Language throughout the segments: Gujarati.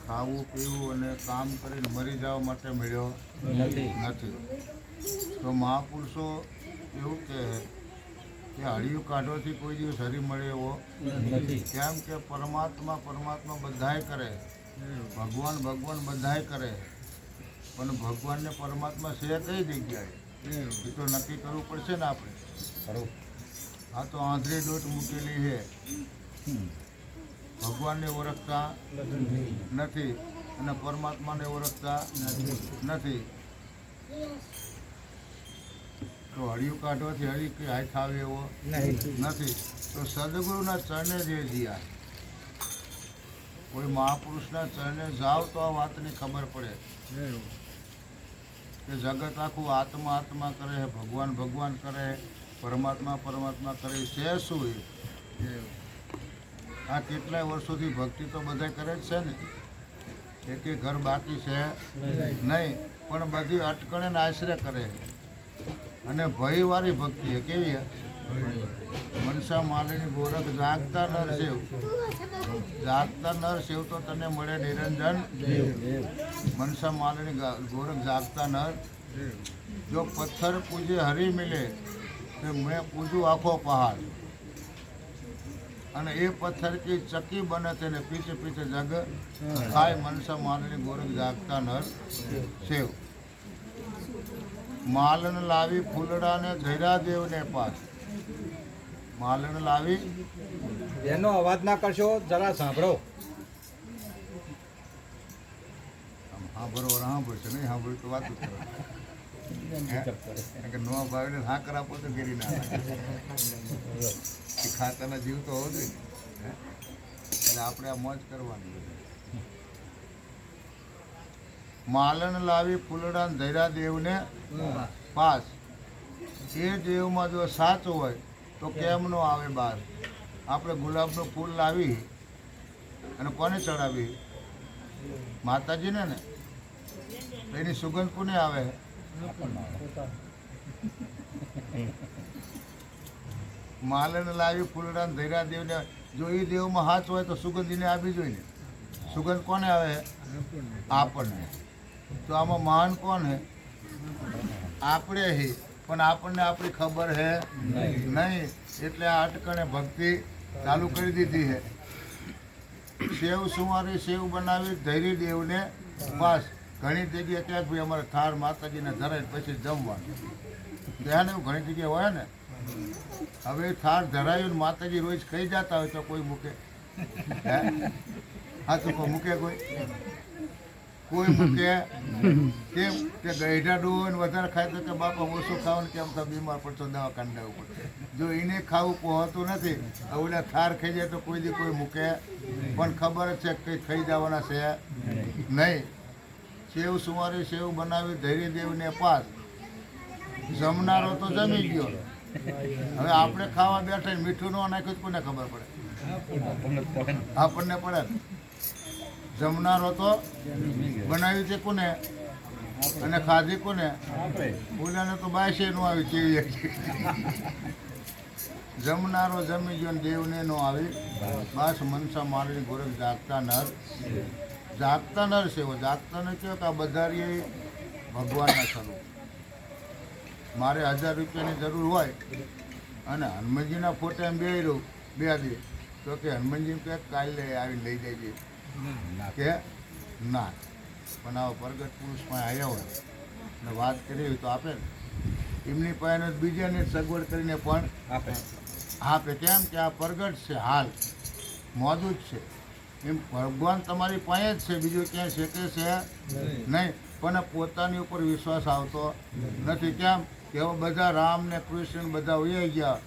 ખાવું પીવું અને કામ કરીને મરી જવા માટે મળ્યો નથી. તો મહાપુરુષો એવું કહે કે હળિયું કાઢવાથી કોઈ દિવસ હરી મળે એવો નથી. કેમ કે પરમાત્મા બધાય કરે, ભગવાન બધાય કરે, પણ ભગવાન ને પરમાત્મા છે કઈ જગ્યાએ એ તો નક્કી કરવું પડશે ને આપણે. આ તો આંધળી દોટ મૂકેલી છે, ભગવાનને ઓળખતા નથી અને પરમાત્માને ઓળખતા નથી. તો હળિયું કાઢવાથી હળી કે હાથ આવે એવો નથી. તો સદગુરુના ચરણે જે જ્યાં કોઈ મહાપુરુષના ચરણે જાઓ તો આ વાતની ખબર પડે કે જગત આખું આત્મા કરે, ભગવાન કરે, પરમાત્મા કરે છે શું એ? આ કેટલાય વર્ષોથી ભક્તિ તો બધા કરે જ છે ને, એક ઘર બાકી છે નહીં, પણ બધી અટકણે ને આશરે કરે. અને ભયવાળી ભક્તિ છે. કેવી? મનસા માલિની ગોરખ જાગતા નર સેવ તો તને મળે નિરંજન. મનસા માલિની ગોરખ જાગતા નર, જો પથ્થર પૂજે હરી મિલે તો મેં પૂજું આખો પહાડ. અને એ પથ્થર की चक्की बने थे ने पीछे पीछे जग खाए. मनसा मालनी गोरख जागता नर सेव. मालन लावी फूलड़ा ने धैर्या देव ने पास. मालन लावी એનો અવાજ ના કરશો, જરા સાંભળો. હા બરોબર, હા બોલશે નહીં, હા બોલ તો વાત કરો. નો ભાવે હા કરાપો તો ઘેરી ના ખાતાના જીવ તો હોવો જોઈએ ને. એટલે આપણે આ મોજ કરવાની. માલન લાવી ફૂલડા ધૈર્યા દેવને પાસ. એ દેવમાં જો સાચ હોય તો કેમ નો આવે બહાર? આપણે ગુલાબનું ફૂલ લાવી અને કોને ચડાવી? માતાજીને ને. એની સુગંધ કોને આવે? માલન લાવી ફૂલડા ધૈર્યા દેવને. જો એ દેવમાં હાથ હોય તો સુગંધીને આપી જોઈએ. સુગંધ કોને આવે? આપણને. તો આમાં મહાન કોણ હે? આપણે હે, પણ આપણને આપણી ખબર હે નહીં. એટલે આ અટકણે ભક્તિ ચાલુ કરી દીધી હે. સેવ સુમારી સેવ બનાવી ધૈર્ય દેવને પાસ. ઘણી જગ્યાએ ક્યાંક ભાઈ અમારે થાળ માતાજીને ધરાય પછી જમવાનું ત્યાં એવું ઘણી જગ્યાએ હોય ને. હવે થાળ ધરાયું માતાજી રોજ ખાઈ જતા હોય તો કોઈ મૂકે? હા તો કોઈ મૂકે? કોઈ મૂકે? કેમ કે ગઈઢા ડોન વધારે ખાય તો કે બાપા ઓછું ખાવાનું, કેમ તો બીમાર પડશો, દવાખાને જવું પડશે. જો એને ખાવું પહોંચતું નથી, ઓલા થાર ખાઈ જાય તો કોઈ દી કોઈ મૂકે? પણ ખબર જ છે કંઈ ખાઈ જવાના છે નહીં. સેવ સુમારી સેવ બનાવી ધૈર્ય દેવને પાસ. જમનારો તો જમી ગયો. હવે આપણે ખાવા બેઠા મીઠું ન નાખ્યું કોને ખબર પડે? આપણને પડે. જમનારો તો બનાવ્યું છે કોને અને ખાધી કોને? ઓલાને તો બાયસે નો આવી કેવી. જમનારો જમી ગયો દેવને નો આવી. બસ મનસા મારી ગોરખ જાગતા નર. જાગતા નર છે. જાગતા ન કહો કે આ બધા ભગવાનના સ્વરૂપ. મારે 1000 રૂપિયાની જરૂર હોય અને હનુમાનજીના ફોટા એમ બે રહું બે દે તો કે હનુમાનજી કે કાલે આવીને લઈ જાય કે ના. પણ આવો પ્રગટ પુરુષ પાસે આવ્યા હોય ને વાત કરી હોય તો આપે ને. એમની પાસે બીજાને સગવડ કરીને પણ આપે. કેમ કે આ પ્રગટ છે, હાલ મોજૂદ છે. એમ ભગવાન તમારી પાસે જ છે, બીજું ક્યાંય છે કે છે નહીં. પણ પોતાની ઉપર વિશ્વાસ આવતો નથી. કેમ કે હવે બધા રામ ને કૃષ્ણ બધા ઉઈ ગયા,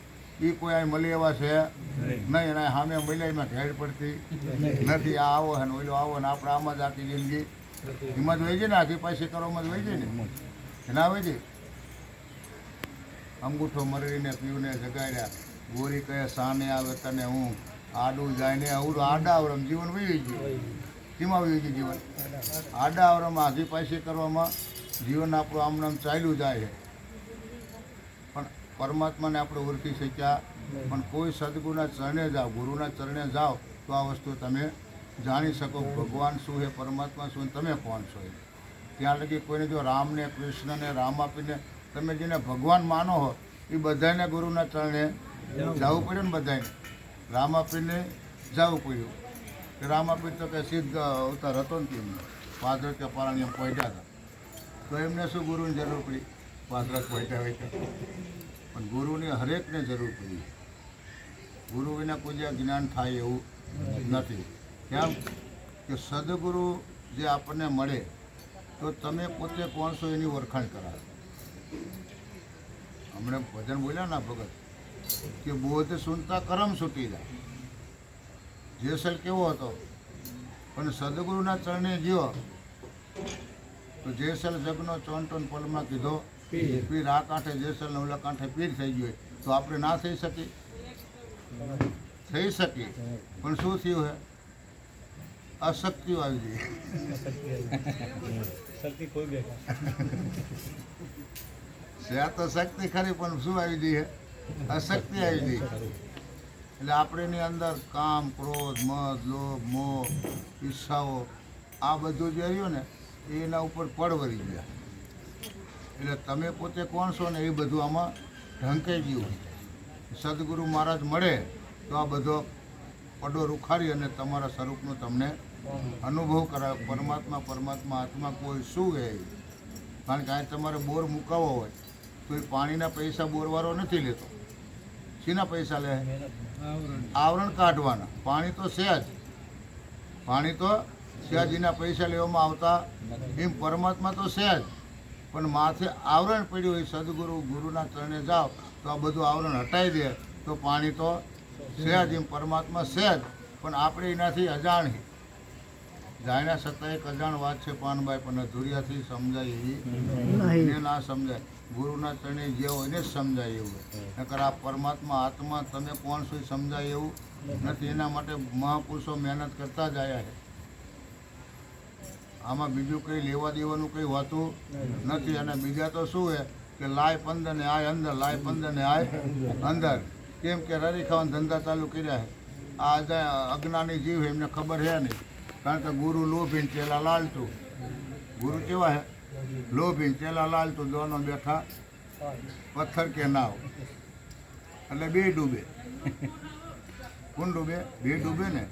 એ કોઈ અહીં મળી એવા છે નહીં. અને સામે મહિલામાં ઢેર પડતી નથી. આ આવો ને ઓલો આવો ને આપણે આમાં જ આખી જિંદગી એમાં જ વહી જાય ને. આખી પાસે કરવામાં જ વહી જાય ને. એના વહી જાય. અંગૂઠો મરડીને પીવને જગાડ્યા. ગોરી કહે સામે આવે તને હું આડું જાય ને અવડું આડા આવરમ જીવન વહી ગયું. કેમાં વહી ગયું જીવન? આડા આવરમ આઘી પાછી કરવામાં જીવન આપણું આમ નામ ચાલ્યું જાય છે. પણ પરમાત્માને આપણે ઓળખી શક્યા. પણ કોઈ સદગુરુના ચરણે જાઓ, ગુરુના ચરણે જાઓ તો આ વસ્તુ તમે જાણી શકો ભગવાન શું છે, પરમાત્મા શું, તમે કોણ છો. ત્યાં લગી કોઈને જો રામને કૃષ્ણને રામ આપીને તમે જેને ભગવાન માનો હો એ બધાને ગુરુના ચરણે જવું પડ્યું ને. બધાને રામ આપીને જવું પડ્યું. રામ આપી તો કે સિદ્ધ અવતાર હતો ને તેમને પાદર કે પારાણી એમ પહોંચ્યા હતા તો એમને શું ગુરુની જરૂર પડી? પાદર પહોંચ્યા હોય તો પણ ગુરુની હરેકને જરૂર પડી. ગુરુ વિના કોઈ જ્ઞાન થાય એવું નથી. કેમ કે સદગુરુ જે આપણને મળે તો તમે પોતે કોણ છો એની ઓળખાણ કરાવે. હમણાં ભજન બોલ્યા ના ભગત કે બોધ સુનતા કરમ છૂટી જાય. જેસલ કેવો હતો પણ સદગુરુના ચરણે ગયો તો જેસલ જગનો ચોંટોન પલમાં કીધો પીર. આ કાંઠે જેસલ ને ઓલા કાંઠે પીર થઈ ગયો તો આપણે ના થઈ શકી? થઈ શકી. પણ શું થયું હે? અશક્તિઓ આવી ગઈ. છે તો શક્તિ ખરી પણ શું આવી ગઈ? અશક્તિ આવી ગઈ. એટલે આપણે એની અંદર કામ, ક્રોધ, મદ, લોભ, મોહ, ઈચ્છાઓ આ બધું જે રહ્યું ને એના ઉપર પડ વળી ગયા. એટલે તમે પોતે કોણ છો ને એ બધું આમાં ઢંકાઈ ગયું. સદગુરુ મહારાજ મળે તો આ બધો પડો રૂખાડી અને તમારા સ્વરૂપનો તમને અનુભવ કરાવે. પરમાત્મા આત્મા કોઈ શું છે? કારણ કે આ તમારે બોર મુકાવવો હોય તો એ પાણીના પૈસા બોરવાળો નથી લેતો. શીના પૈસા લે? આવરણ કાઢવાના. પાણી તો છે જ, પાણી તો સયાજીના પૈસા લેવામાં આવતા. એમ પરમાત્મા તો છે જ પણ માથે આવરણ પડ્યું હોય. સદગુરુ ગુરુના ચરણે જાઓ તો આ બધું આવરણ હટાવી દે તો પાણી તો છે જ. એમ પરમાત્મા છે જ પણ આપણે એનાથી અજાણી. જાણ્યા છતાં એક અજાણ વાત છે પાનભાઈ, પણ અધૂરિયાથી સમજાય એવી એને ના સમજાય. ગુરુના ચરણે જે હોય એને જ સમજાય એવું. નકર આ પરમાત્મા આત્મા તમે કોણ છો સમજાય એવું નથી. એના માટે મહાપુરુષો મહેનત કરતા જ આવ્યા છે. આમાં બીજું કંઈ લેવા દેવાનું કંઈ હોતું નથી. અને બીજા તો શું છે કે લાય 15 ને આય અંદર, લાય 15 ને આય અંદર. કેમ કે રરી ખાવાના ધંધા ચાલુ કર્યા છે. આ અજ્ઞાની જીવ એમને ખબર છે નહીં. કારણ કે ગુરુ લોભીને ચેલા લાલતું. ગુરુ કેવા છે? લોભીને ચેલા લાલતું. દોનો બેઠા પથ્થર કે નાવ એટલે બે ડૂબે. કોણ ડૂબે? બે ડૂબે ને.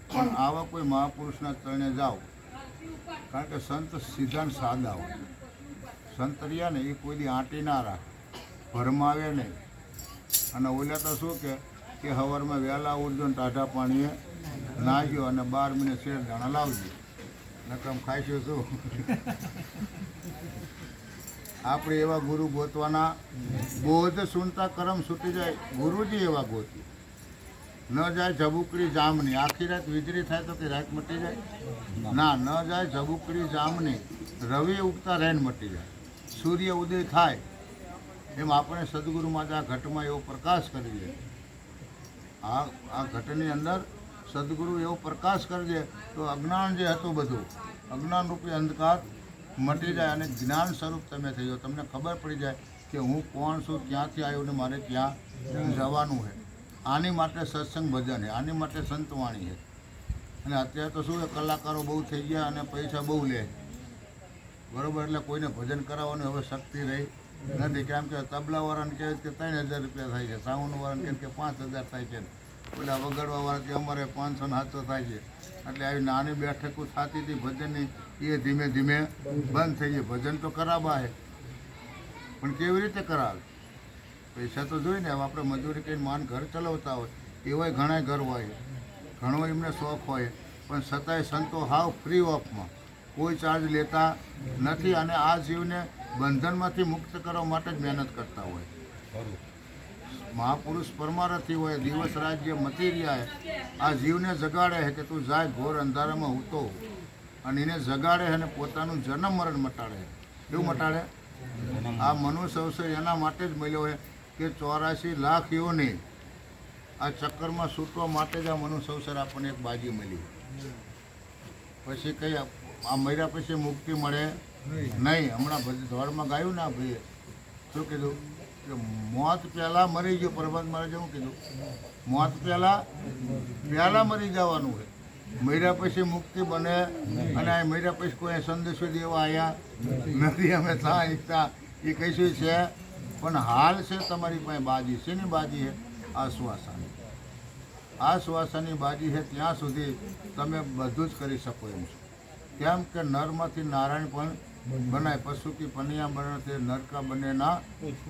પણ આવા કોઈ મહાપુરુષના ચરણે જાઓ. કારણ કે સંત સીધા ને સાદા હોય. સંત રહ્યા ને એ કોઈ દી આંટી ના રાખે, ભરમાવે નહીં. અને ઓલા તો શું કે હવારમાં વહેલા ઉઠજો ને ટાઢા પાણીએ નાહ્યો અને 12 મિનિટ શેર દાણા લાવજો. નકમ ખાઈશું શું? આપણે એવા ગુરુ ગોતવાના. બોધ સુનતા કરમ છૂટી જાય. ગુરુજી એવા ગોતી. ન જાય ઝબુકડી જામની. આખી રાત વીજળી થાય તો કે રાત મટી જાય? ના, ન જાય ઝબુકડી જામની. રવિ ઉગતા રેન મટી જાય. સૂર્ય ઉદય થાય એમ આપણે સદગુરુમાં આ ઘટમાં એવો પ્રકાશ કરી દે. આ ઘટની અંદર સદગુરુ એવો પ્રકાશ કરી દે તો અજ્ઞાન જે હતું બધું, અજ્ઞાન રૂપી અંધકાર મટી જાય અને જ્ઞાન સ્વરૂપ તમે થઈ જાઓ. તમને ખબર પડી જાય કે હું કોણ છું, ક્યાંથી આવ્યો ને મારે ક્યાં જવાનું છે. આની માટે સત્સંગ ભજન છે, આની માટે સંતવાણી છે. અને અત્યારે તો શું છે, કલાકારો બહુ થઈ ગયા અને પૈસા બહુ લે. બરાબર, એટલે કોઈને ભજન કરાવવાની હવે શક્તિ રહી નથી. કેમ કે તબલાવાળાને કહે કે 3000 રૂપિયા થાય છે, સાઉન્ડવાળાને કહે કે 5000 થાય છે, પેલા વગાડવાવાળા કે અમારે 500 ને 700 થાય છે. એટલે આવી નાની બેઠકો થતી હતી ભજનની, એ ધીમે ધીમે બંધ થઈ ગઈ. ભજન તો કરાવવા છે પણ કેવી રીતે કરાવે? પૈસા તો જોઈને. હવે આપણે મજૂરી કરીને માન ઘર ચલાવતા હોય એવાય ઘણા ઘર હોય, ઘણો એમને શોખ હોય, પણ છતાંય સંતો હાવ ફ્રી ઓફમાં કોઈ ચાર્જ લેતા નથી. અને આ જીવને બંધનમાંથી મુક્ત કરવા માટે જ મહેનત કરતા હોય. મહાપુરુષ પરમારથી હોય, દિવસ રાજ્ય મતી રહ્યા છે. આ જીવને જગાડે છે કે તું જાય ઘોર અંધારામાં ઉતો, અને એને જગાડે છે અને પોતાનું જન્મ મરણ મટાડે. એવું મટાડે? આ મનુષ્ય અવસર એના માટે જ મળ્યો હોય કે 84 લાખ યોને આ ચક્કરમાં છૂટવા માટે જ આ મનુષ્ય અવસર આપણને એક બાજી મળી. પછી કઈ આ મર્યા પછી મુક્તિ મળે નહીં. હમણાં ધોળમાં ગાયું ને ભાઈએ શું કીધું કે મોત પહેલાં મરી ગયો. પરમાત્મા મહારાજે શું કીધું? મોત પહેલાં મરી જવાનું છે. મર્યા પછી મુક્તિ બને અને આ મર્યા પછી કોઈ સંદેશો દેવા આવ્યા નથી. અમે ત્યાં ઈચ્છા એ કહીશું છે, પણ હાલ છે તમારી પાસે બાજી. શેની બાજી છે? આશ્વાસની. આશ્વાસની બાજી છે. ત્યાં સુધી તમે બધું જ કરી શકો એમ છો. કેમ કે નરમાંથી નારાયણ પણ બનાય, પશુ કી પનિયા બને તે નરકા બને ના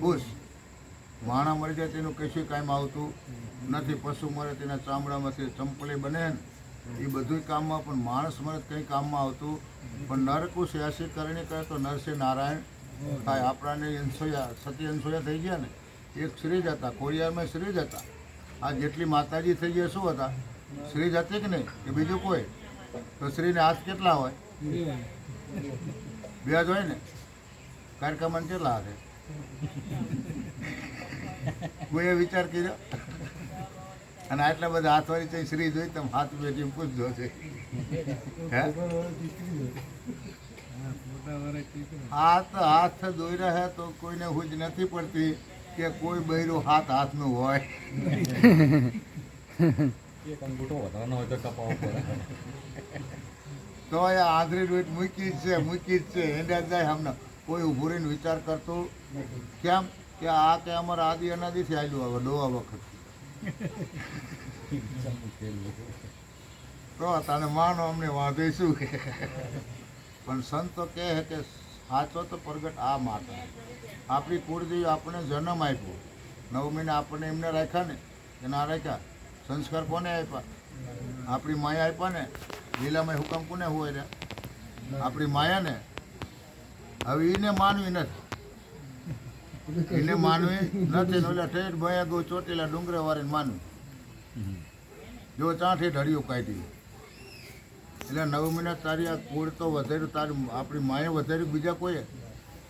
ખુશ. માણા મરી જાય તેનું કશું કામ આવતું નથી. પશુ મરે તેના ચામડામાંથી ચંપલી બને ને એ બધું કામમાં, પણ માણસ મરે કંઈ કામમાં આવતું. પણ નરકુશ એસી કરણી કરે તો નરસિંહ નારાયણ થાય. આપણાને અંશોયા સતી અંશોયા થઈ ગયા ને, એક શ્રીજ હતા, ખોડિયારમાં શ્રીજ હતા. આ જેટલી માતાજી થઈ ગયા શું હતા? શ્રીજ હતી કે નહીં, કે બીજું કોઈ? તો શ્રીને હાથ કેટલા હોય? બે જ હોય ને. કાર્યક્રમ કેટલા હાથે? કોઈએ વિચાર કર્યો? અને આટલા બધા હાથવાળી થઈ શ્રી જોઈ તમે હાથ બેઠી પૂછજો છે. હાથ દોર્યા હે તો કોઈને હુજ નથી પડતી કે કોઈ બૈરું હાથનું હોય. તો એ આંધળી ડોઈટ મૂકી જ છે એના જાય. હમણાં કોઈ ઊભું રહીને વિચાર કરતું કેમ કે આ કે અમારા આદિ અનાદિથી આવેલું આવે ડોવા વખત. તો તને માનો અમને વાંધો શું? પણ સંતો કહે છે કે સાચો તો પ્રગટ આ માતા. આપણી કુળદેવી આપણે જન્મ આપ્યો, 9 મહિના આપણને એમને રાખ્યા ને કે ના રાખ્યા? સંસ્કાર કોને આપ્યા? આપણી માયા આપ્યા ને. લીલામાં હુકમ કોને હોય રે? આપણી માયાને. હવે એને માનવી નથી, એને માનવી નથી. ઓલા ઠેઠ ભયા ગો ચોટીલા ડુંગરે વાળીને માનવી. જો ચાંઠે ઢળિયું કાઢી એટલે 9 મહિના તારી આ કુળ તો વધાર્યું, તારી આપણી માએ વધાર્યું બીજા કોઈએ,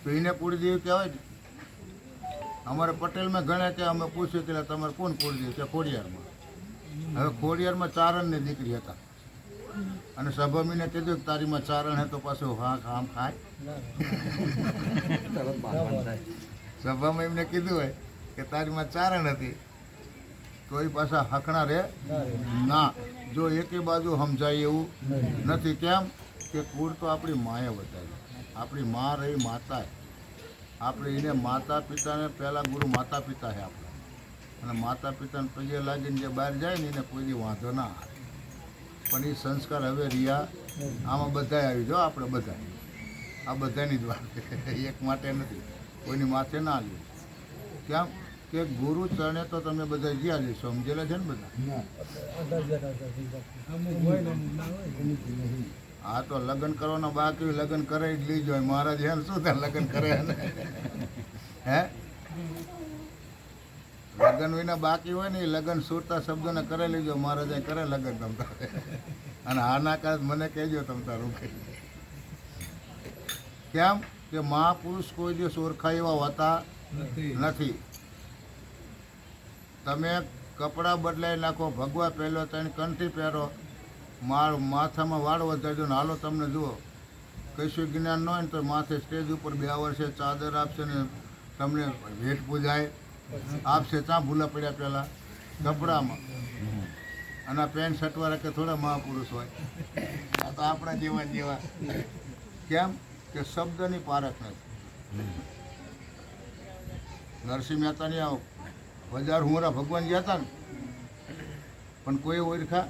તો એને કુળદેવી કહેવાય ને. અમારે પટેલમાં ગણ્યા કે અમે પૂછ્યું કે તમારે કોણ કુળદેવી? કે ખોડિયારમાં. હવે ખોડિયારમાં ચારણની દીકરી હતા અને સભામીને કીધું કે તારીમાં ચારણ હે તો પાછું હા આમ ખાય. સભામાં એમને કીધું હોય કે તારીમાં ચારણ હતી તો એ પાછા હકણા રે ના. જો એકે બાજુ સમજાય એવું નથી. કેમ કે કુળ તો આપણી માએ વધારી. આપણી મા રહી માતા. આપણે એને માતા પિતાને પહેલાં ગુરુ માતા પિતા છે આપણે. અને માતા પિતાને પગે લાગીને જે બહાર જાય ને એને કોઈ દી વાંધો ના આવે. પણ એ સંસ્કાર હવે રહ્યા આમાં બધાય આવી જાઓ. આપણે બધા આ બધાની જ વાત એક માટે નથી, કોઈની માથે ના લ્યો. કેમ કે ગુરુ ચરણે તો તમે બધા જ્યાં જઈ સમજેલા છે ને બધા. હા તો લગ્ન કરવાના બાકી લગ્ન કરાવી જ લઈ જાય. મહારાજ હે ને શું થાય લગ્ન કરે ને? હે લગ્ન વિના બાકી હોય ને એ લગ્ન સુરતા શબ્દોને કરે લેજો. મહારાજ કરે લગ્ન તમતા. અને આના કાળ મને કહેજો તમતા રૂકે. કેમ કે મહાપુરુષ કોઈ દિવસ ઓળખાય એવા હોતા નથી. તમે કપડાં બદલાઈ નાખો, ભગવા પહેરો, તેને કંઠી પહેરો, માથામાં વાળ વધારજો ને હાલો તમને જુઓ. કશું જ્ઞાન ન હોય ને તો માથે સ્ટેજ ઉપર 2 વર્ષે ચાદર આપશે ને તમને ભેટ પૂજાય આપશે. ત્યાં ભૂલા પડ્યા પહેલાં કપડામાં. અને પેન્ટ શર્ટવાળા કે થોડા મહાપુરુષ હોય. આ તો આપણા જેવા. કેમ કે શબ્દની પારખ નથી. નરસિંહ મહેતાની આવો 1000 હુંરા ભગવાન ગયા હતા ને, પણ કોઈ ઓળખા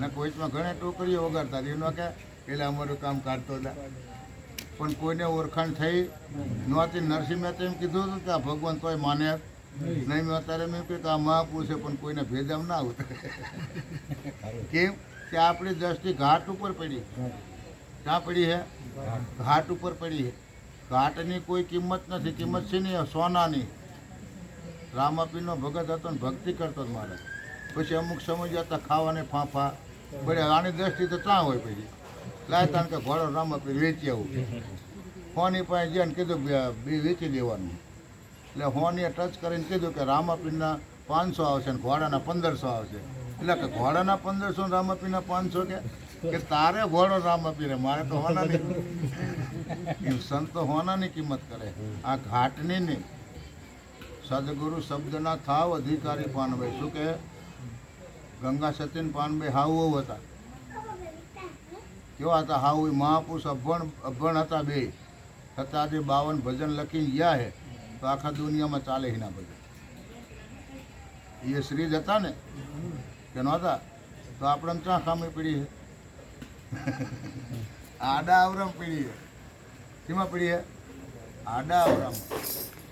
ને કોઈમાં ઘણા ટોકરીઓ વગાડતા એનો કે એટલે અમારું કામ કાઢતો હતા. પણ કોઈને ઓળખાણ થઈ નહોતી. નરસિંહ મહેતા એમ કીધું હતું કે આ ભગવાન તોય માને નહીં. મેં અત્યારે મેં કહ્યું કે આ મહાપુરુષ છે પણ કોઈને ભેદામ ના આવતું. કેમ કે આપણી દ્રષ્ટિ ઘાટ ઉપર પડી. ક્યાં પડી છે? ઘાટ ઉપર પડી છે. ઘાટની કોઈ કિંમત નથી. કિંમત છે નહીં સોનાની. રામાપીરનો ભગત હતો ને ભક્તિ કરતો જ મારે. પછી અમુક સમય જતા ખાવાને ફાંફા બળે. આની દ્રષ્ટિ તો ક્યાં હોય પછી લાય કારણ કે ઘોડો રામાપીર વેચી આવું. હોની પાસે જઈને કીધું બી વેચી દેવાનું. એટલે હોનીએ ટચ કરીને કીધું કે રામાપીરના 500 આવશે ને ઘોડાના 1500 આવશે. એટલે કે ઘોડાના 1500 ને રામાપીરના 500 કે તારે ઘોડો રામાપીરે, મારે તો હોનાની. સંતો હોનાની કિંમત કરે, આ ઘાટની નહીં. સદગુરુ શબ્દના થાવ અધિકારી પાનભાઈ. શું કહે? ગંગા સતીન પાનભાઈ હાવ હતા. કેવા હતા હાવ એ મહાપુરુષ અભણ હતા બે છતાં આજે 52 ભજન લખી ગયા છે તો આખા દુનિયામાં ચાલે એના ભજન. એ શ્રીજ હતા ને કે નહોતા તો આપણે ક્યાં ખામી પડી છે? આડા આવરમ પડી છે. શેમાં પડી છે? આડા આવરામાં.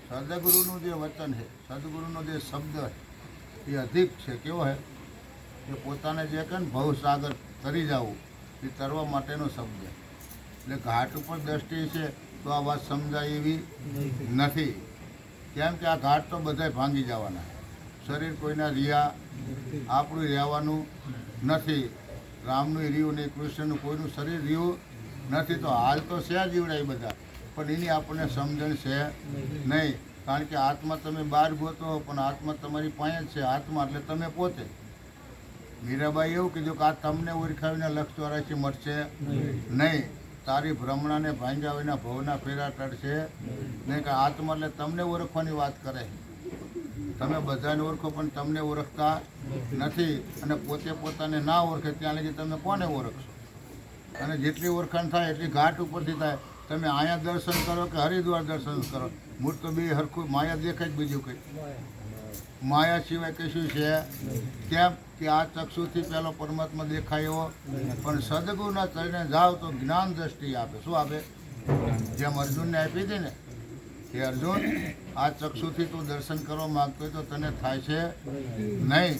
સદગુરુનું જે વચન છે, સદગુરુનો જે શબ્દ છે એ અધિક છે. કેવો છે કે પોતાને જે કહે ને ભવસાગર તરી જવું એ તરવા માટેનો શબ્દ. એટલે ઘાટ ઉપર દ્રષ્ટિ છે તો આ વાત સમજાય એવી નથી. કેમ કે આ ઘાટ તો બધાય ભાંગી જવાના. શરીર કોઈના રિયા આપણું રહેવાનું નથી. રામનું રહ્યું નહીં, કૃષ્ણનું કોઈનું શરીર રહ્યું નથી. તો હાલ તો છે જીવડાય બધા, પણ એની આપણને સમજણ છે નહીં. કારણ કે આત્મા તમે બહાર ગોતો પણ આત્મા તમારી પાસે જ છે. આત્મા એટલે તમે પોતે. મીરાબાઈ એવું કીધું કે આ તમને ઓળખાવીને 184 મળશે નહીં. તારી ભ્રમણાને ભાંગ્યા વિના ભવના ફેરા ટળશે નહીં. કે આત્મા એટલે તમને ઓળખવાની વાત કરે. તમે બધાને ઓળખો પણ તમને ઓળખતા નથી. અને પોતે પોતાને ના ઓળખે ત્યાં લગી તમે કોને ઓળખશો? અને જેટલી ઓળખાણ થાય એટલી ઘાટ ઉપરથી થાય. તમે અહીંયા દર્શન કરો કે હરિદ્વાર દર્શન કરો, મૂળ તો બે હરખું માયા દેખાય જ. બીજું કંઈ માયા સિવાય કશું છે? કેમ કે આ ચક્ષુથી પહેલો પરમાત્મા દેખાયો, પણ સદગુરુના ચરણે જાઓ તો જ્ઞાન દ્રષ્ટિ આપે. શું આપે? જેમ અર્જુનને આપી હતી ને કે અર્જુન આ ચક્ષુથી તું દર્શન કરવા માગતો હોય તો તને થાય છે નહીં.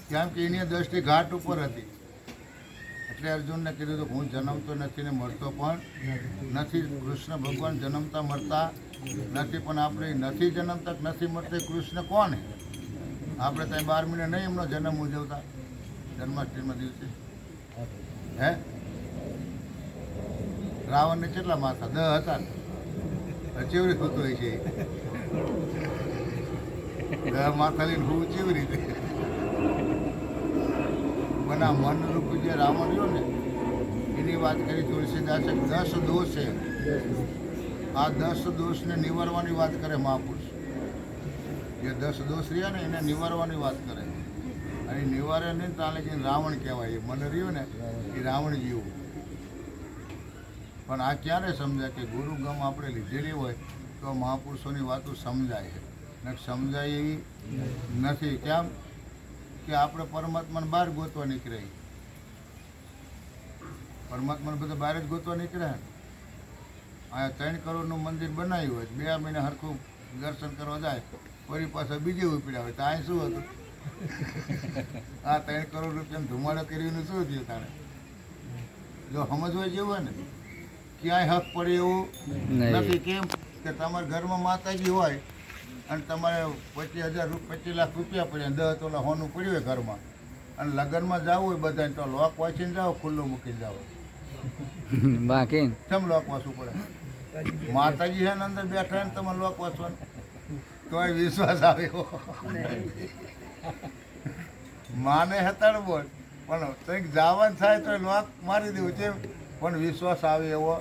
કેમ કે એની દ્રષ્ટિ ઘાટ ઉપર હતી. એટલે અર્જુનને કીધું કે હું જન્મતો નથી ને મળતો પણ નથી. કૃષ્ણ ભગવાન જન્મતા મળતા નથી, પણ આપણે નથી જન્મતા નથી મળતા કૃષ્ણ કોણ? આપણે ત્યાં 12 મહિને નહીં એમનો જન્મ ઉજવતા જન્માષ્ટમીના દિવસે? હે, રાવણને કેટલા માથા? 10 હતા ને. ચેવરી થતું હોય છે 10 માથા લઈને હું ચેવી રીતે? પણ આ મનરૂપ જે રાવણ રહ્યો ને એની વાત કરી તુલસીદાસે. 10 દોષ છે. આ 10 દોષને નિવારવાની વાત કરે મહાપુરુષ. જે 10 દોષ રહ્યા ને એને નિવારવાની વાત કરે. અને નિવારે નહીં તાલે કે રાવણ કહેવાય. એ મન રહ્યું ને એ રાવણ જેવું. પણ આ ક્યારે સમજાય કે ગુરુગમ આપણે લીધેલી હોય તો મહાપુરુષોની વાતો સમજાય છે. ને સમજાય એવી નથી. કેમ કે આપણે પરમાત્માને બહાર ગોતવા નીકળે. પરમાત્માને બધા બહાર જ ગોતવા નીકળે. અહીંયા 3 કરોડનું મંદિર બનાવ્યું હોય, 2 મહિના હરખું દર્શન કરવા જાય, ફરી પાછા બીજે ઉપડ્યા હોય. તો આ શું હતું? આ 3 કરોડ રૂપિયાનો ધુમાડો કરીને શું થયું તારે? જો સમજવા જેવું હોય ને ક્યાંય હક પડે એવું નથી. કેમ કે તમારા ઘરમાં માતાજી હોય અને તમારે 25 લાખ રૂપિયા પડ્યા, 10 તોલા હોનું પડ્યું હોય ઘરમાં, અને લગ્નમાં જવું હોય બધાને તો લોક વાંચીને જાઓ, ખુલ્લું મૂકીને જાઓ. બાકી કેમ લોક વાંચવું પડે? માતાજી છે ને અંદર બેઠા ને તમે લોક વાંચવાનું તોય વિશ્વાસ આવ્યો. માને હતાડ બોલ પણ કંઈક જવાનું થાય તો લોક મારી દેવું છે, પણ વિશ્વાસ આવે એવો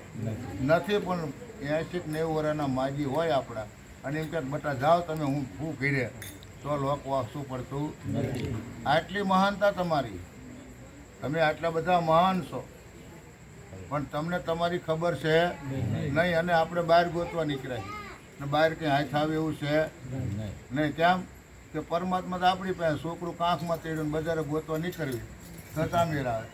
નથી. પણ 80-90 વર્ષના માજી હોય આપણા અને એમ કે બટા જાઓ તમે, હું ઘીરે તો લોક વાંચવું પડતું. આટલી મહાનતા તમારી, તમે આટલા બધા મહાન છો, પણ તમને તમારી ખબર છે નહીં. અને આપણે બહાર ગોતવા નીકળ્યા ને બહાર કંઈ હાથ આવે એવું છે નહીં. કેમ કે પરમાત્મા તો આપણી પાસે. છોકરું કાંખમાં તેડ્યું બજારે ગોતવા નીકળવી છતાં મેળ આવે.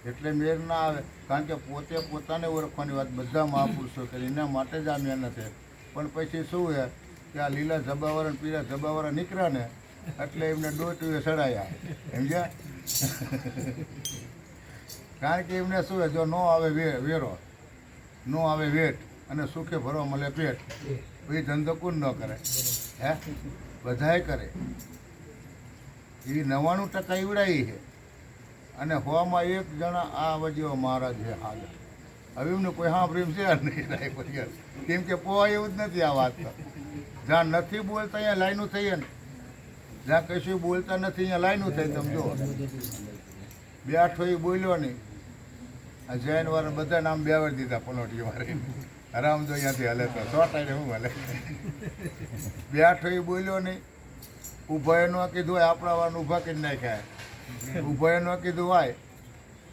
એટલે મેળ ના આવે કારણ કે પોતે પોતાને ઓળખવાની વાત બધા મહાપુરુષો કરી. એના માટે જ આ મહેનત છે. પણ પછી શું છે કે આ લીલા જબાવાળા ને પીળા જબાવાળા નીકળ્યા ને એટલે એમને ડોટીએ સડાયા. સમજ્યા? કારણ કે એમને શું છે, જો ન આવે વેરો, ન આવે વેટ અને સુખે ભરવા મળે પેટ, એ ધંધો કોણ ન કરે? હે, બધાએ કરે. એવી 99% ઈવડાવી છે. અને હોવામાં 1 જણા આ વજીઓ મહારાજ છે હાલ. હવે એમને કોઈ સાંભળ્યું છે નહીં. કેમ કે પોવાય એવું જ નથી આ વાત. જ્યાં નથી બોલતા અહીંયા લાઈનું થઈએ ને, જ્યાં કશું બોલતા નથી અહીંયા લાઈનું થઈ. તમે જુઓ, બેઠો એ બોલ્યો નહીં. આ જૈન વાળા બધા નામ બેવડ દીધા પલોટી વાળે. આરામ તો અહીંયાથી હલે તો 100 ટાઈમ હું હલે. બેઠો એ બોલ્યો નહીં. ઊભા ન કીધું હોય આપણા વાળને ઊભા કરી નાખ્યા. ઊભા ન કીધું હોય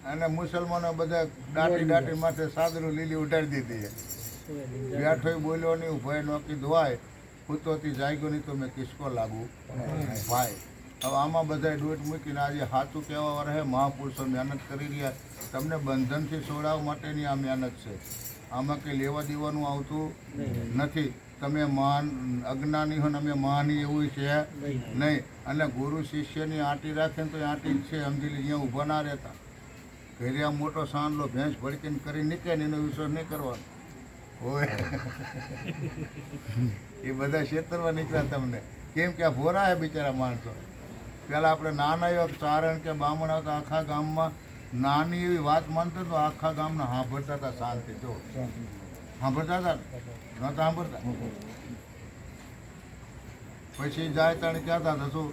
અને મુસલમાનો બધા દાટી માથે સાદરું લીલી ઉડાડી દીધી છે બેઠો બોલ્યો નહીં ઉભાઈ નોકી ધોવાય કૂતોથી જાગ્યો નહીં તો મેં કિસકો લાગુ ભાઈ હવે આમાં બધા દોટ મૂકીને આજે સાચું કહેવા વાળા હે મહાપુરુષો મહેનત કરી રહ્યા તમને બંધનથી છોડાવવા માટેની આ મહેનત છે આમાં કંઈ લેવા દેવાનું આવતું નથી તમે મહાન અજ્ઞાની હો ને અમે મહાની એવું છે નહીં અને ગુરુ શિષ્યની આંટી રાખે ને તો એ આંટી જ છે સમજી લે અહીંયા ઊભા ના રહેતા ઘરે આ મોટો સાંડલો ભેંસ ભડકીને કરી નીકળે ને એનો વિશ્વાસ નહીં કરવાનો હોય એ બધા છેતરવા નીકળ્યા તમને કેમ કે આ ભોરા હે બિચારા માણસો પહેલાં આપણે નાના એવા ચારણ કે બામણ આવતા આખા ગામમાં નાની એવી વાત માનતો તો આખા ગામના સાંભળતા હતા શાંતિ જો સાંભળતા હતા નહોતા સાંભળતા પછી જાય તાણે કહેતા હતા શું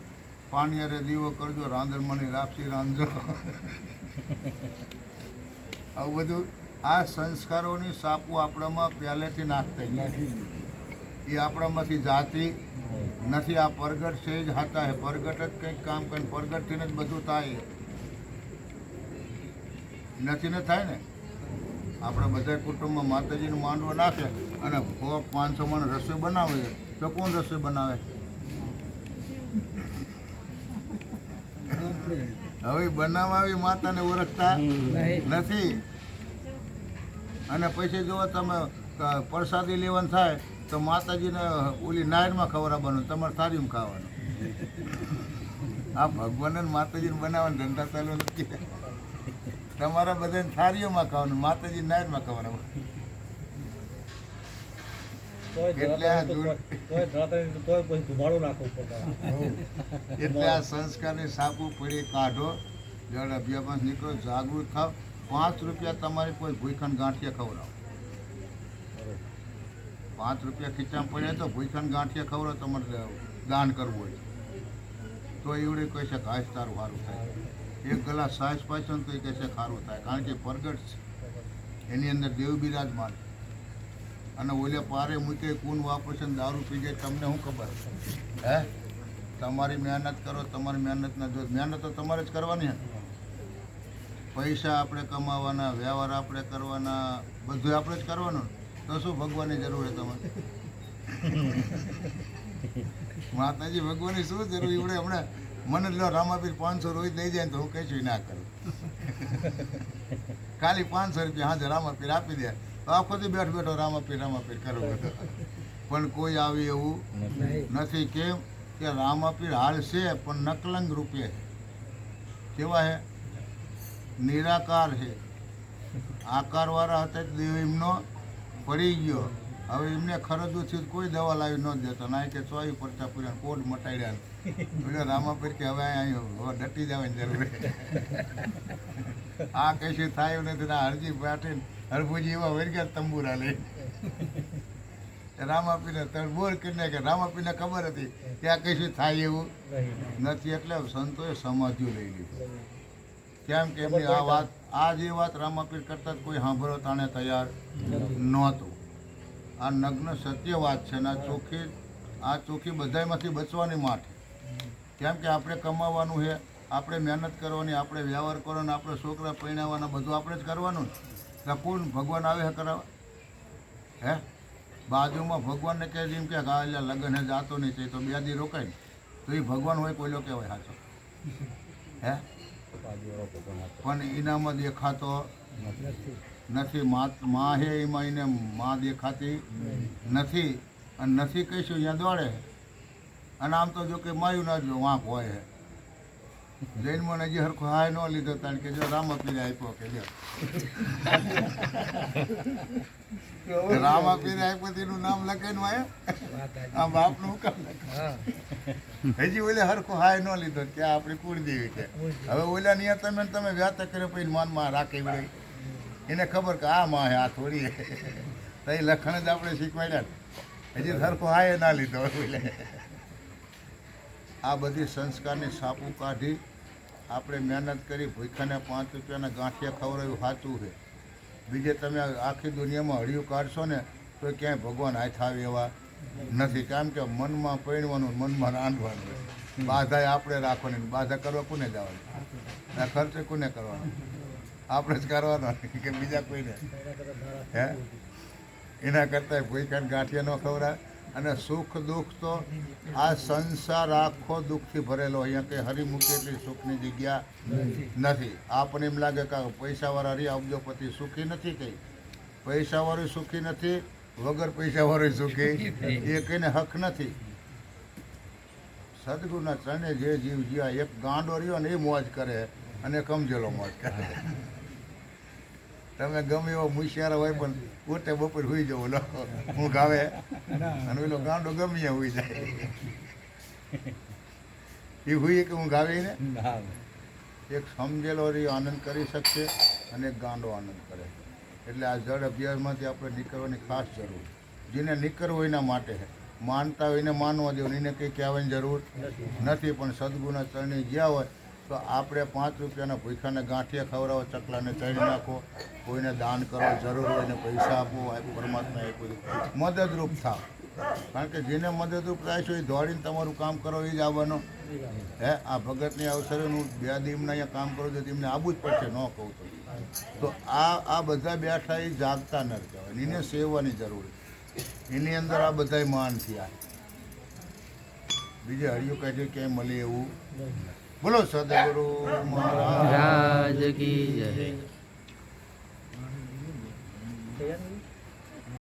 પાણી અરે દીવો કરજો રાંધણમણી રાપસી રાંધજો આવું બધું આ સંસ્કારોની સાપું આપણામાં પહેલેથી નાખતા એ આપણામાંથી જાતિ નથી આ પરગટ છે જ હાતા હે પરગટ જ કંઈક કામ કરે પરગટથી જ બધું થાય નથી ને થાય ને આપણે બધા કુટુંબમાં માતાજીનો માંડવો નાખે અને 500 મણ રસોઈ બનાવે તો કોણ રસોઈ બનાવે હવે બનાવવા આવી માતાને ઓળખતા નથી અને પછી જો તમે પ્રસાદી લેવાનું થાય તો માતાજીને ઓલી નાયરમાં ખવડાવવાનું તમારે થાળીમાં ખાવાનું આ ભગવાનને માતાજીને બનાવવાનો ધંધા ચાલુ નથી તમારા બધાને થાળીઓમાં ખાવાનું માતાજી નાયરમાં ખવડાવવાનું એટલે આ સંસ્કારની સાપુ પડી કાઢો જળ અભ્યાસ નીકળો જાગૃત થાવ 5 રૂપિયા તમારી કોઈ ભૂખંડ ગાંઠિયા ખવડાવો 5 રૂપિયા ખીચામાં પડ્યા તો ભૂખંડ ગાંઠિયા ખવડાવો તમારે દાન કરવું હોય તો એવડે કહે છે ઘાસ તારું સારું થાય એક ગ્લાસ સાસ પાછળ તો એ કહે છે સારું થાય કારણ કે પ્રગટ છે એની અંદર દેવ બિરાજમાન અને ઓલે પારે મૂકે કૂન વાપરશે ને દારૂ પી જાય તમને શું ખબર હે તમારી મહેનત કરો તમારી મહેનતના જો મહેનત તો તમારે જ કરવાની હે પૈસા આપણે કમાવાના વ્યવહાર આપણે કરવાના બધું આપણે જ કરવાનું તો શું ભગવાનની જરૂર છે તમારે માતાજી ભગવાનની શું જરૂર એવડે હમણાં મને લો રામાપીર 500 રોજ દઈ જાય ને તો હું કહીશું ના કરું ખાલી 500 રૂપિયા હાજર રામાપીર આપી દે તો આખોથી બેઠો રામાપીર કરવું બધું પણ કોઈ આવી એવું નથી કેમ કે રામાપીર હાલ છે પણ નકલંગ રૂપે કેવા હે નિરાકાર છે આકારવાળા હતા દેવ એમનો પડી ગયો હવે એમને ખરજવું થયું કોઈ દવા લાવી ન દેતો ના કે 24 પરચા પૂર્યા કોડ મટાડ્યા એટલે રામાપીર કે હવે અહીંયા ડટી જવાની જરૂર આ કશું થાય નથી ના હરજી પાટીલ હરભુજી એવા વરગ્યા તંબુરા લે રામાપીને બોલ કરીને કે રામાપીને ખબર હતી કે આ કશું થાય એવું નથી એટલે સંતોએ સમાધિઓ લઈ લીધી કેમ કે એમની આ વાત આ જે વાત રામાપીર કરતા કોઈ સાંભળો તાણે તૈયાર નહોતું આ નગ્ન સત્ય વાત છે ને આ ચોખ્ખી બધામાંથી બચવાની માટે કેમ કે આપણે કમાવાનું છે આપણે મહેનત કરવાની આપણે વ્યવહાર કરવાનો આપણે છોકરા પરણાવવાના બધું આપણે જ કરવાનું ને કોણ ભગવાન આવે હે કરાવવા હે બાજુમાં ભગવાનને કહે જેમ કે હા એટલે લગ્ન હે જાતો નહીં તે તો 2 દી રોકાય તો એ ભગવાન હોય કોઈલો કહેવાય સાચો હે પણ એનામાં દેખાતો નથી માં હે એમાં એને માં દેખાતી નથી અને નથી કહીશું અહીંયા દોડે અને આમ તો જો કે માયું ના જો વાંક હોય હે જૈનમાં હજી હરખો હાય ન લીધો કારણ કે જો રામાપીરે આપ્યો કે લ્યો રામાપીરે આપ્યો તેનું નામ લખાઈને વાય આ બાપનું કામ હજી ઓલે હરખો હાય ન લીધો કે આ આપણી કુળદેવી કે હવે ઓલા નિયત તમે વ્યાત કર્યો પછી માનમાં રાખી વળી એને ખબર કે આ માં હે આ થોડી તો એ લખણ જ આપણે શીખવાડ્યા હજી હરખો હાય ના લીધો એટલે આ બધી સંસ્કારની સાપું કાઢી આપણે મહેનત કરી ભૂખાને 5 રૂપિયાના ગાંઠિયા ખવડાવ્યું સાચું છે બીજે તમે આખી દુનિયામાં હળિયું કાઢશો ને તો ક્યાંય ભગવાન હાથ આવે એવા નથી કેમ કે મનમાં પરણવાનું મનમાં રાંધવાનું બાધા આપણે રાખવાની બાધા કરવા કોને જવાની ખર્ચે કોને કરવાનો આપણે જ કરવાનો કે બીજા કોઈને હે એના કરતાં ભૂખ્યાને ગાંઠિયા ન ખવડાય. અને સુખ દુઃખ તો આ સંસાર આખો દુઃખથી ભરેલો, અહીંયા કંઈ હરીમુખી એટલી સુખની જગ્યા નથી. આપણને એમ લાગે કે પૈસાવાળા હરી અબજોપતિ સુખી નથી, કંઈ પૈસાવાળું સુખી નથી, વગર પૈસાવાળું સુખી એ કઈને હક નથી. સદગુરુના ચરણે જે જીવ જ્યાં એક ગાંડો રહ્યો ને એ મોજ કરે અને કમજેલો મોજ કરે. તમે ગમે એવો મુશિયારો હોય પણ ઉઠે બપોર સુઈ જવો લો હું ગાવે અને પેલો ગાંડો ગમે ત્યાં સુઈ જાય. એ હુઈ કે હું ગાવે ને ના. એક સમજેલો રહ્યો આનંદ કરી શકશે અને એક ગાંડો આનંદ કરે. એટલે આ જળ અભ્યાસમાંથી આપણે નીકળવાની ખાસ જરૂર. જેને નીકળવું એના માટે માનતા હોય એને માનવા દેવું, એને કંઈ કહેવાની જરૂર નથી. પણ સદગુરુના ચરણે ગયા હોય તો આપણે 5 રૂપિયાના ભૂખાને ગાંઠિયા ખવડાવો, ચકલાને ચડી નાખો, કોઈને દાન કરો, જરૂર હોય એને પૈસા આપો, પરમાત્મા એ કોઈ મદદરૂપ થાવ. કારણ કે જેને મદદરૂપ થાય છે એ દોડીને તમારું કામ કરો એ જ આવવાનો. હે આ ભગતની અવસરે હું 2 દીમના અહીંયા કામ કરું છું, તેમને આવવું જ પડશે, ન કહું તો આ બધા બેઠા એ જાગતા નર કહેવાય, એને સેવાની જરૂર. એની અંદર આ બધા માન થયા. બીજે હરિયું કહે છે ક્યાંય મળે એવું. બોલો સદગુરુ મહારાજ રાજ કી જય. જય.